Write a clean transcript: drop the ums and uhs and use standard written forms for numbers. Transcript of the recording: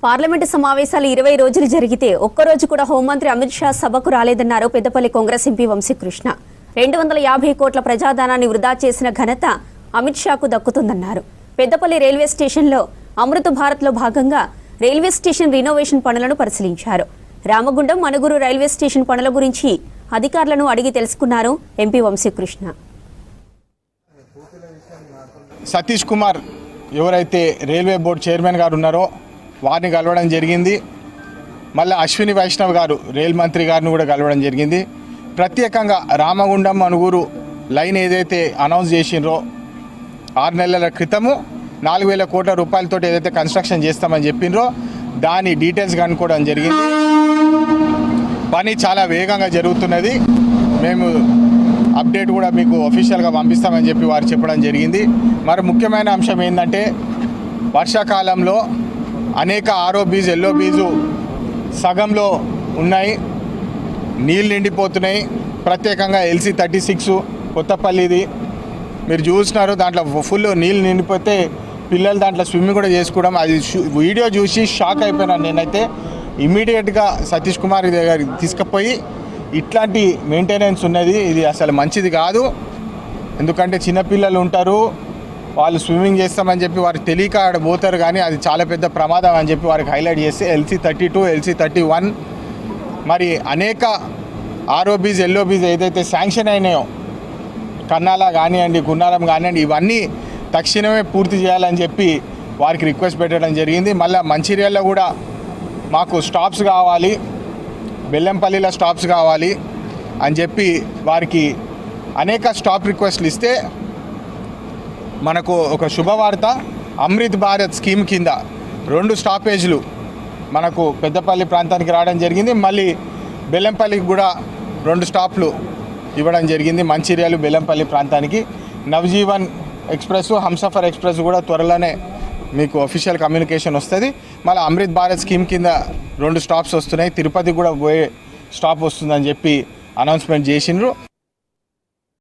Parliament సమావేశాలు 20 రోజులు జరిగితే ఒక్కరోజు కూడా హోంమంత్రి అమిత్ షా సభకు రాలేదన్నారు పెద్దపల్లి కాంగ్రెస్ ఎంపీ వంశీకృష్ణ. 250 కోట్ల ప్రజాధనాన్ని వృధా చేసిన ఘనత అమిత్ షాకు దక్కుతుందన్నారు. పెద్దపల్లి రైల్వే స్టేషన్లో అమృత్ భారత్లో భాగంగా రైల్వే స్టేషన్ రినోవేషన్ పనులను పరిశీలించారు. రామగుండం మనుగురు రైల్వే స్టేషన్ పనుల గురించి అధికారులను అడిగి తెలుసుకున్నారు ఎంపీ వంశీకృష్ణ. సతీష్ కుమార్ ఎవరైతే రైల్వే బోర్డు చైర్మన్ గారు ఉన్నారో వారిని కలవడం జరిగింది. మళ్ళీ అశ్విని వైష్ణవ్ గారు రైల్ మంత్రి గారిని కూడా కలవడం జరిగింది. ప్రత్యేకంగా రామగుండం మనుగురు లైన్ ఏదైతే అనౌన్స్ చేసిండ్రో 6 నెలల క్రితము 4,000 కోట్ల రూపాయలతో ఏదైతే కన్స్ట్రక్షన్ చేస్తామని చెప్పిండ్రో దాని డీటెయిల్స్ కనుక్కోవడం జరిగింది. పని చాలా వేగంగా జరుగుతున్నది. మేము అప్డేట్ కూడా మీకు అఫీషియల్గా పంపిస్తామని చెప్పి వారు చెప్పడం జరిగింది. మరి ముఖ్యమైన అంశం ఏంటంటే వర్షాకాలంలో అనేక ఆర్ఓబీస్ ఎల్ఓబీస్ సగంలో ఉన్నాయి, నీళ్ళు నిండిపోతున్నాయి. ప్రత్యేకంగా LC36 కొత్తపల్లిది మీరు చూస్తున్నారు. దాంట్లో ఫుల్ నీళ్ళు నిండిపోతే పిల్లలు దాంట్లో స్విమ్మింగ్ కూడా చేసుకోవడం, అది వీడియో చూసి షాక్ అయిపోయినాను నేనైతే. ఇమ్మీడియట్గా సతీష్ కుమార్ గారికి తీసుకుపోయి ఇట్లాంటి మెయింటెనెన్స్ ఉన్నది, ఇది అసలు మంచిది కాదు. ఎందుకంటే చిన్నపిల్లలు ఉంటారు, వాళ్ళు స్విమ్మింగ్ చేస్తామని చెప్పి వారికి తెలియక ఆడ పోతారు, కానీ అది చాలా పెద్ద ప్రమాదం అని చెప్పి వారికి హైలైట్ చేస్తే LC32 LC31 మరి అనేక ఆర్ఓబీస్ ఎల్ఓబీస్ ఏదైతే శాంక్షన్ అయినాయో కన్నాల కానివ్వండి గున్నారం కానివ్వండి ఇవన్నీ తక్షణమే పూర్తి చేయాలని చెప్పి వారికి రిక్వెస్ట్ పెట్టడం జరిగింది. మళ్ళీ మంచిర్యాలలో కూడా మాకు స్టాప్స్ కావాలి, బెల్లంపల్లిలో స్టాప్స్ కావాలి అని చెప్పి వారికి అనేక స్టాప్ రిక్వెస్ట్లు ఇస్తే మనకు ఒక శుభవార్త. అమృత్ భారత్ స్కీమ్ కింద 2 స్టాపేజ్లు మనకు పెద్దపల్లి ప్రాంతానికి రావడం జరిగింది. మళ్ళీ బెల్లంపల్లికి కూడా 2 స్టాప్లు ఇవ్వడం జరిగింది, మంచిర్యాల బెల్లంపల్లి ప్రాంతానికి. నవజీవన్ ఎక్స్ప్రెస్ హంసఫర్ ఎక్స్ప్రెస్ కూడా త్వరలోనే మీకు అఫీషియల్ కమ్యూనికేషన్ వస్తుంది. మళ్ళీ అమృత్ భారత్ స్కీమ్ కింద 2 స్టాప్స్ వస్తున్నాయి, తిరుపతి కూడా పోయే స్టాప్ వస్తుందని చెప్పి అనౌన్స్మెంట్ చేసిండ్రు.